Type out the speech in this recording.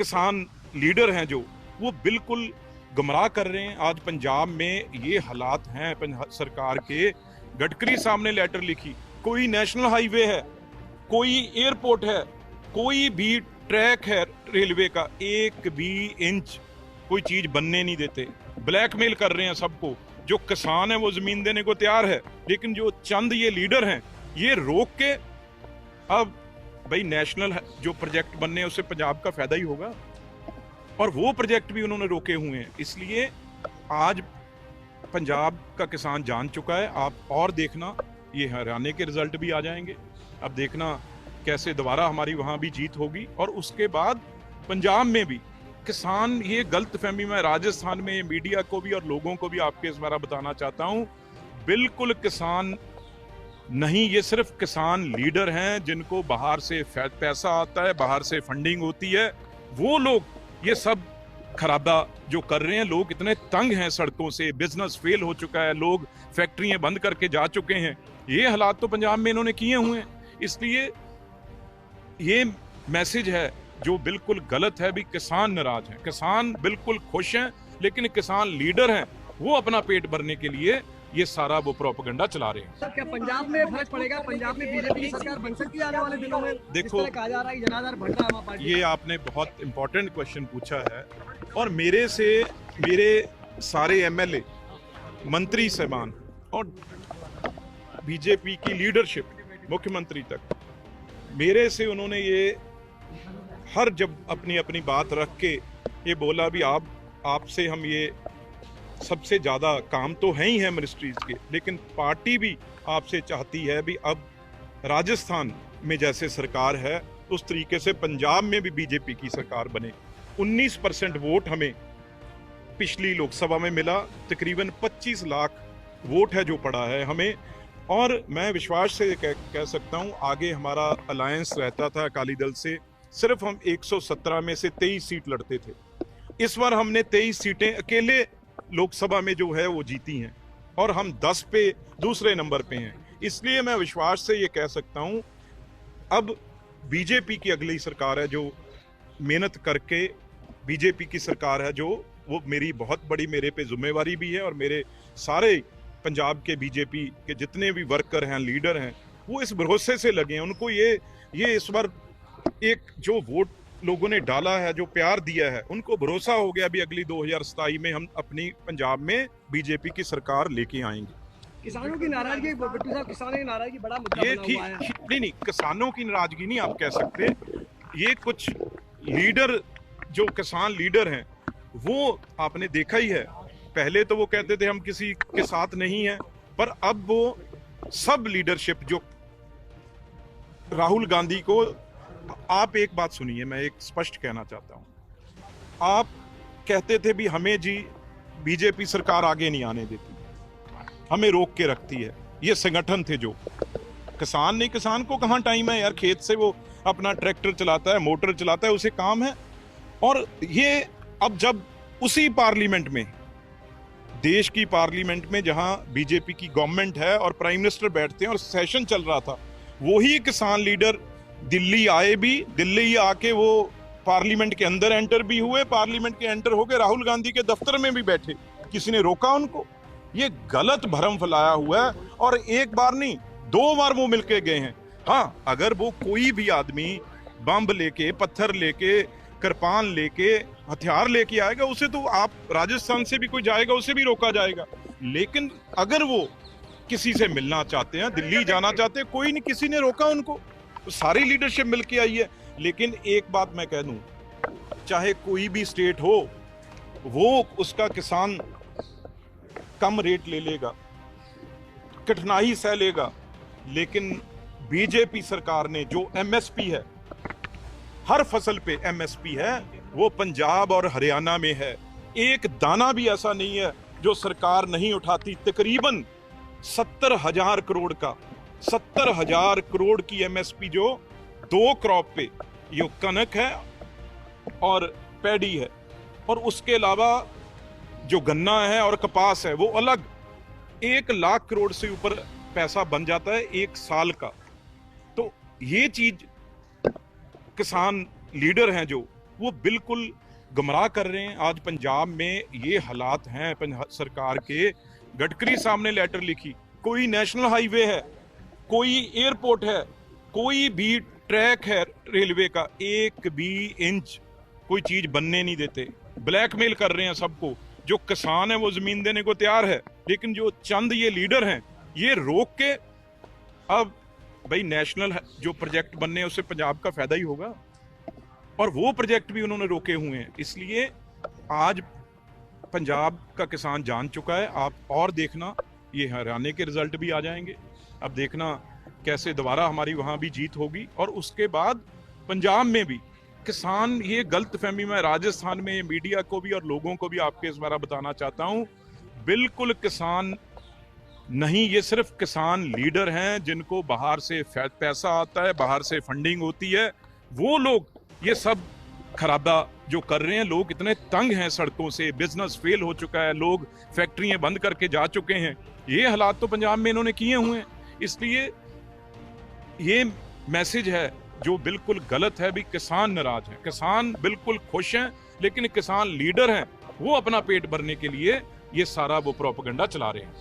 किसान लीडर हैं जो, वो बिल्कुल गुमराह कर रहे हैं। आज पंजाब में ये हालात हैं सरकार के। गडकरी साहब ने लेटर लिखी, कोई नेशनल हाईवे है, कोई एयरपोर्ट है, कोई भी ट्रैक है रेलवे का, एक भी इंच कोई चीज बनने नहीं देते। ब्लैकमेल कर रहे हैं सबको। जो किसान है वो जमीन देने को तैयार है, लेकिन जो चंद ये लीडर हैं ये रोक के, अब भाई नेशनल जो प्रोजेक्ट बनने हैं उससे पंजाब का फायदा ही होगा, और वो प्रोजेक्ट भी उन्होंने रोके हुए हैं। इसलिए आज पंजाब का किसान जान चुका है। आप और देखना, ये हरियाणा के रिजल्ट भी आ जाएंगे। अब देखना कैसे दोबारा हमारी वहां भी जीत होगी, और उसके बाद पंजाब में भी किसान, ये गलत फहमी में राजस्थान में मीडिया को भी और लोगों को भी आपके इस बार बताना चाहता हूं, बिल्कुल किसान नहीं, ये सिर्फ किसान लीडर हैं जिनको बाहर से पैसा आता है, बाहर से फंडिंग होती है, वो लोग ये सब खराबा जो कर रहे हैं। लोग इतने तंग हैं सड़कों से, बिजनेस फेल हो चुका है, लोग फैक्ट्रियां बंद करके जा चुके हैं। ये हालात तो पंजाब में इन्होंने किए हुए हैं। इसलिए ये मैसेज है जो बिल्कुल गलत है भी। किसान नाराज हैं, किसान बिल्कुल खुश हैं, लेकिन किसान लीडर हैं वो अपना पेट भरने के लिए ये सारा वो प्रोपेगेंडा चला रहे हैं। सर, क्या पंजाब में फर्क पड़ेगा? पंजाब में बीजेपी की सरकार बन सकती है आने वाले दिनों में? देखो, कहा जा रहा है जनार्दन भट्टा आम पार्टी। ये आपने बहुत इंपॉर्टेंट क्वेश्चन पूछा है, और मेरे सारे एमएलए, मंत्री साहबान और बीजेपी की लीडरशिप, मुख्यमंत्री तक, मेरे से उन्होंने ये हर जब अपनी अपनी बात रख के ये बोला भी आपसे हम ये सबसे ज्यादा काम तो है ही है मिनिस्ट्रीज के, लेकिन पार्टी भी आपसे चाहती है भी अब राजस्थान में जैसे सरकार है उस तरीके से पंजाब में भी बीजेपी की सरकार बने। 19% वोट हमें पिछली लोकसभा में मिला, तकरीबन 25 लाख वोट है जो पड़ा है हमें, और मैं विश्वास से कह सकता हूं आगे हमारा अलायंस रहता था अकाली दल से, सिर्फ हम 117 में से 23 सीट लड़ते थे। इस बार हमने 23 सीटें अकेले लोकसभा में जो है वो जीती हैं, और हम 10 पे दूसरे नंबर पे हैं। इसलिए मैं विश्वास से ये कह सकता हूं अब बीजेपी की अगली सरकार है जो मेहनत करके, बीजेपी की सरकार है जो, वो मेरी बहुत बड़ी मेरे पे जिम्मेवारी भी है, और मेरे सारे पंजाब के बीजेपी के जितने भी वर्कर हैं, लीडर हैं, वो इस भरोसे से लगे हैं। उनको ये इस बार एक जो वोट लोगों ने डाला है, जो प्यार दिया है, उनको भरोसा हो गया भी अगली 2027 में हम अपनी पंजाब में बीजेपी की सरकार लेके आएंगे। किसानों की नाराजगी, बिट्टू साहब, किसानों की नाराजगी बड़ा मुद्दा ये बना हुआ है। नहीं, किसानों की नाराजगी नहीं आप कह सकते। ये कुछ लीडर जो किसान लीडर हैं वो आपने देखा ही है। पहले तो वो कहते थे हम किसी के साथ नहीं हैं, पर अब वो सब लीडरशिप जो राहुल गांधी को, आप एक बात सुनिए, मैं एक स्पष्ट कहना चाहता हूं। आप कहते थे भी हमें जी बीजेपी सरकार आगे नहीं आने देती, हमें रोक के रखती है। ये संगठन थे जो, किसान नहीं, किसान को कहां टाइम है यार, खेत से वो अपना ट्रैक्टर चलाता है, मोटर चलाता है, उसे काम है। और ये अब जब उसी पार्लियामेंट में, देश की पार्लियामेंट में जहां बीजेपी की गवर्नमेंट है और प्राइम मिनिस्टर बैठते हैं और सेशन चल रहा था, वही किसान लीडर दिल्ली आए भी, दिल्ली आके वो पार्लियामेंट के अंदर एंटर भी हुए, पार्लियामेंट के एंटर होके राहुल गांधी के दफ्तर में भी बैठे, किसी ने रोका उनको? ये गलत भरम फैलाया हुआ है, और एक बार नहीं 2 बार वो मिलके गए हैं। हाँ, अगर वो कोई भी आदमी बम लेके, पत्थर लेके, कृपान लेके, हथियार लेके आएगा, उसे तो आप राजस्थान से भी कोई जाएगा उसे भी रोका जाएगा। लेकिन अगर वो किसी से मिलना चाहते हैं, दिल्ली जाना चाहते हैं, कोई नहीं, किसी ने रोका उनको। तो सारी लीडरशिप मिलके आई है। लेकिन एक बात मैं कह दूं, चाहे कोई भी स्टेट हो, वो उसका किसान कम रेट ले लेगा, कठिनाई सह लेगा, लेकिन बीजेपी सरकार ने जो एमएसपी है, हर फसल पे एमएसपी है, वो पंजाब और हरियाणा में है। एक दाना भी ऐसा नहीं है जो सरकार नहीं उठाती। तकरीबन 70,000 करोड़ का, 70,000 करोड़ की एमएसपी जो 2 क्रॉप पे, ये कनक है और पैडी है, और उसके अलावा जो गन्ना है और कपास है वो अलग, 1 लाख करोड़ से ऊपर पैसा बन जाता है 1 साल का। तो ये चीज किसान लीडर हैं जो, वो बिल्कुल गुमराह कर रहे हैं। आज पंजाब में ये हालात हैं सरकार के, गडकरी साहब ने लेटर लिखी, कोई नेशनल हाईवे है, कोई एयरपोर्ट है, कोई भी ट्रैक है रेलवे का, एक भी इंच कोई चीज बनने नहीं देते, ब्लैकमेल कर रहे हैं सबको। जो किसान है वो जमीन देने को तैयार है, लेकिन जो चंद ये लीडर हैं ये रोक के, अब भाई नेशनल जो प्रोजेक्ट बनने हैं उससे पंजाब का फायदा ही होगा, और वो प्रोजेक्ट भी उन्होंने रोके हुए हैं। इसलिए आज पंजाब का किसान जान चुका है। आप और देखना, ये हरियाणा के रिजल्ट भी आ जाएंगे। अब देखना कैसे दोबारा हमारी वहां भी जीत होगी, और उसके बाद पंजाब में भी किसान, ये गलत फहमी में राजस्थान में मीडिया को भी और लोगों को भी आपके इस बार बताना चाहता हूं, बिल्कुल किसान नहीं, ये सिर्फ किसान लीडर हैं जिनको बाहर से पैसा आता है, बाहर से फंडिंग होती है, वो लोग ये सब खराबा जो कर रहे हैं। लोग इतने तंग हैं सड़कों से, बिजनेस फेल हो चुका है, लोग फैक्ट्रियां बंद करके जा चुके हैं। ये हालात तो पंजाब में इन्होंने किए हुए हैं। इसलिए ये मैसेज है जो बिल्कुल गलत है भी। किसान नाराज हैं, किसान बिल्कुल खुश हैं, लेकिन किसान लीडर हैं वो अपना पेट भरने के लिए ये सारा वो प्रोपेगेंडा चला रहे हैं।